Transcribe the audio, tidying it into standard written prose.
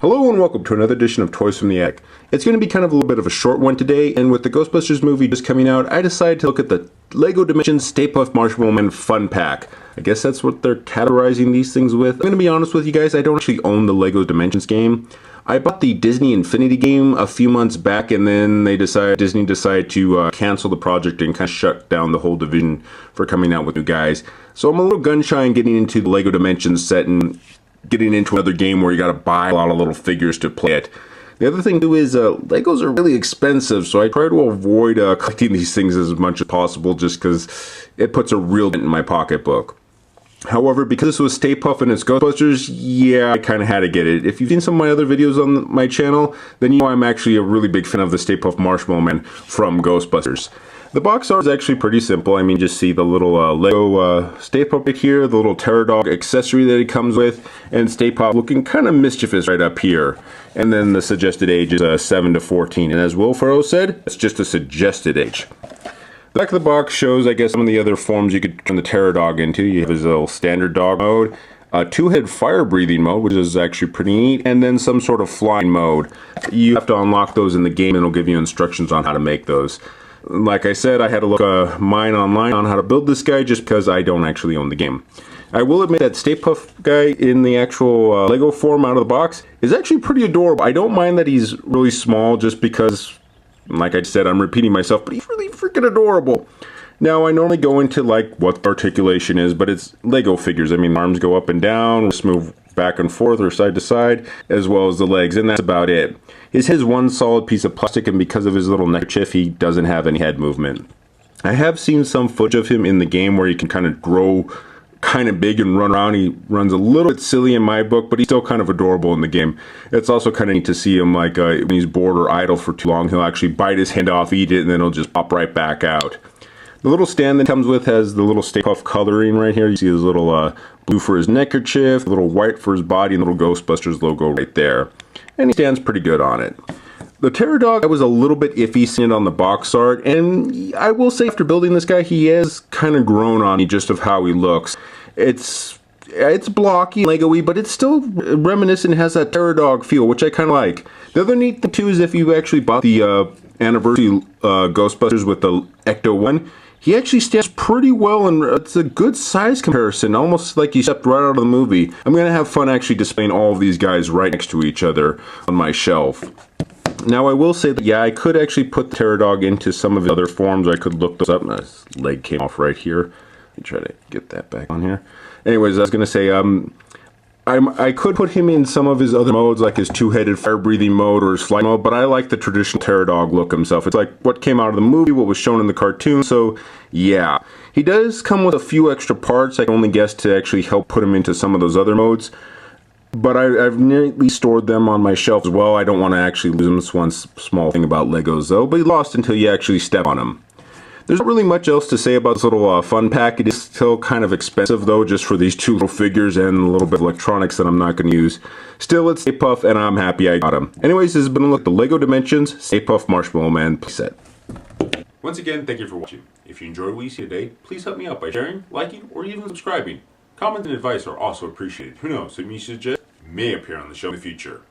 Hello and welcome to another edition of Toys from the Attic. It's going to be kind of a little bit of a short one today, and with the Ghostbusters movie just coming out, I decided to look at the LEGO Dimensions Stay Puft Marshmallow Man Fun Pack. I guess that's what they're categorizing these things with. I'm going to be honest with you guys, I don't actually own the LEGO Dimensions game. I bought the Disney Infinity game a few months back, and then Disney decided to cancel the project and kind of shut down the whole division for coming out with new guys. So I'm a little gun shy in getting into the LEGO Dimensions set and getting into another game where you got to buy a lot of little figures to play it. The other thing too is Legos are really expensive, so I try to avoid collecting these things as much as possible just because it puts a real dent in my pocketbook. However, because this was Stay Puft and it's Ghostbusters, yeah, I kind of had to get it. If you've seen some of my other videos on my channel, then you know I'm actually a really big fan of the Stay Puft Marshmallow Man from Ghostbusters. The box art is actually pretty simple. I mean, just see the little Lego Stay Puft right here, the little Terror Dog accessory that it comes with, and Stay Puft looking kind of mischievous right up here. And then the suggested age is 7 to 14. And as Will Ferrell said, it's just a suggested age. The back of the box shows, I guess, some of the other forms you could turn the Terror Dog into. You have his little standard dog mode, a two-head fire-breathing mode, which is actually pretty neat, and then some sort of flying mode. You have to unlock those in the game, and it'll give you instructions on how to make those. Like I said, I had to look mine online on how to build this guy just because I don't actually own the game. I will admit that Stay Puft guy in the actual Lego form out of the box is actually pretty adorable. I don't mind that he's really small just because, like I said, I'm repeating myself, but he's really freaking adorable. Now, I normally go into like what the articulation is, but it's Lego figures. I mean, arms go up and down, just move back and forth or side to side, as well as the legs, and that's about it. His head is one solid piece of plastic, and because of his little neckerchief, he doesn't have any head movement. I have seen some footage of him in the game where he can kind of grow kind of big and run around. He runs a little bit silly in my book, but he's still kind of adorable in the game. It's also kind of neat to see him like when he's bored or idle for too long, he'll actually bite his hand off, eat it, and then he'll just pop right back out. The little stand that comes with has the little Stay Puft coloring right here. You see his little blue for his neckerchief, a little white for his body, and the little Ghostbusters logo right there. And he stands pretty good on it. The Terror Dog, I was a little bit iffy seeing it on the box art, and I will say after building this guy, he has kind of grown on me just of how he looks. It's blocky, Lego-y, but it's still reminiscent, has that Terror Dog feel, which I kind of like. The other neat thing too is if you actually bought the anniversary Ghostbusters with the Ecto one, he actually stands pretty well, and it's a good size comparison, almost like he stepped right out of the movie. I'm going to have fun actually displaying all of these guys right next to each other on my shelf. Now, I will say that, yeah, I could actually put the Terror Dog into some of the other forms. I could look those up. My leg came off right here. Let me try to get that back on here. Anyways, I was going to say, I could put him in some of his other modes, like his two-headed fire-breathing mode or his flight mode, but I like the traditional Terror Dog look himself. It's like what came out of the movie, what was shown in the cartoon, so yeah. He does come with a few extra parts, I can only guess, to actually help put him into some of those other modes. But I've neatly stored them on my shelf as well. I don't want to actually lose them. That's one small thing about Legos, though, but he lost until you actually step on them. There's not really much else to say about this little fun pack. It is still kind of expensive, though, just for these two little figures and a little bit of electronics that I'm not going to use. Still, it's Stay Puft, and I'm happy I got them. Anyways, this has been a look at the LEGO Dimensions Stay Puft Marshmallow Man playset. Once again, thank you for watching. If you enjoyed what you see today, please help me out by sharing, liking, or even subscribing. Comments and advice are also appreciated. Who knows, some you suggest may appear on the show in the future.